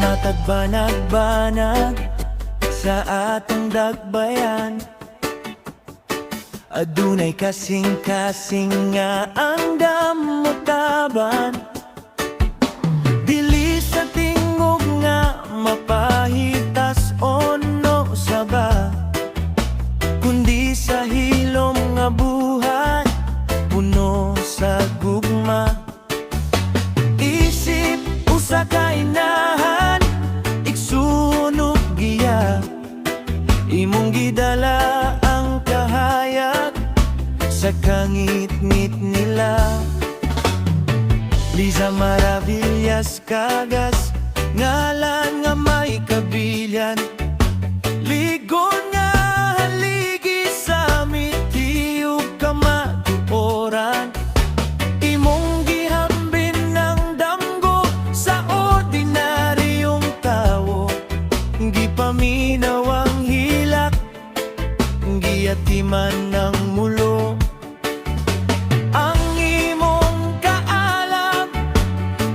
matagbanag-banag sa atong dagbayan. Adunay kasing-kasing nga ang damutaban. Dili sa tingog nga mapahitas o no saba, kundi sa hilom nga buhay puno sa gugma. Isip usa ka inahan, igsunog giya, imong gidala ang kahayag sa kangit-ngit nila. Liza Maravillas Kagas, ngalan nga may kabilyan. Ligon nga haligi sa mitiyog kamatuoran. Imong gihambin ng damgo sa ordinaryong tao. Gipaminaw ang hilak, giyatiman ng mulo. Ang imong kaalam,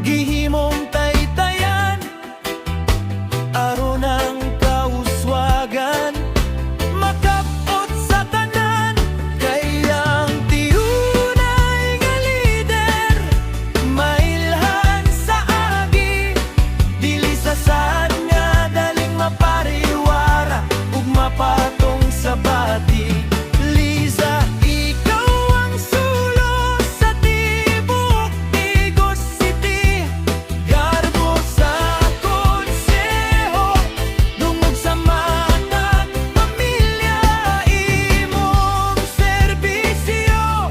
gihimong taytayan, aron ang kauswagan makapot sa tanan. Kaya ang tiyunay nga lider, mailhan sa agi, dili sa sad nga daling mapariwara ug mapatong sa bati. Liza, ikaw ang sulo sa tibok Digos City, garbo sa konseho, dungog sa matag pamilya. Imong serbisyo,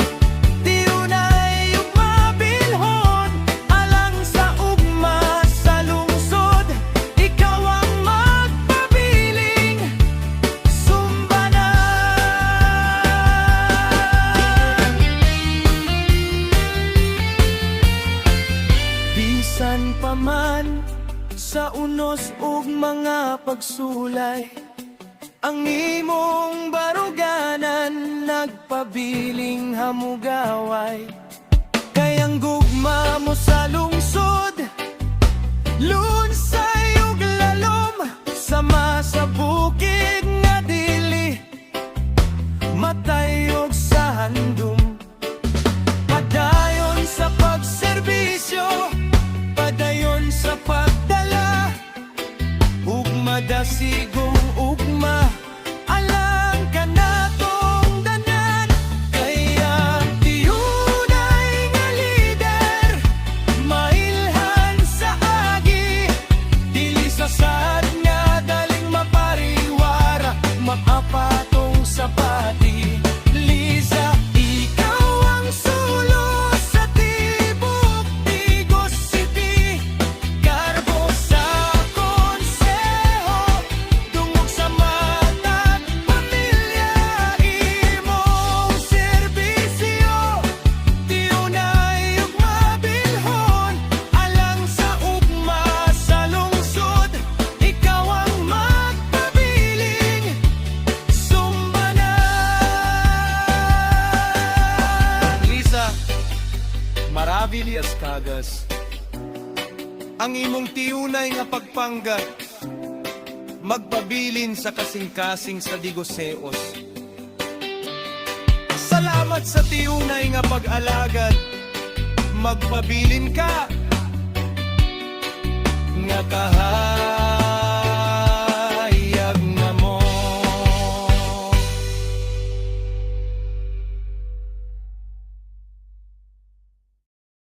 tiyunay ug mabilhon, alang sa ugma sa lungsod. Ikaw ang magpabiling sumbanan. Bisan pa man sa unos ug mga pagsulay, ang imong baruganan nagpabiling hamugaway. Kayang gugma mo sa lungsod, lunsay ug lalom, sama sa bukid nga dili, matayog sa handom. Padayon sa pagserbisyo, padayon sa pagdala, ugma dasigong ugma, alang ka natong danan. Kaya tiyunay nga lider, mailhan sa agi, dili sa sad nga daling mapariwara, makapatong sa bati. Liza, ikaw ang sulo sa tibok Digos City, garbo sa konseho, dungog sa matag pamilya. Imong serbisyo, tiyunay ug mabilhon, alang sa ugma sa lungsod. Ikaw ang magpabiling sumbanan. Liza Maravillas Kagas, ang imong tiyunay nga pagpanggat, magpabilin sa kasing-kasing sa Digoseos. Salamat sa tiyunay nga pag-alagad, magpabilin ka nga kahayag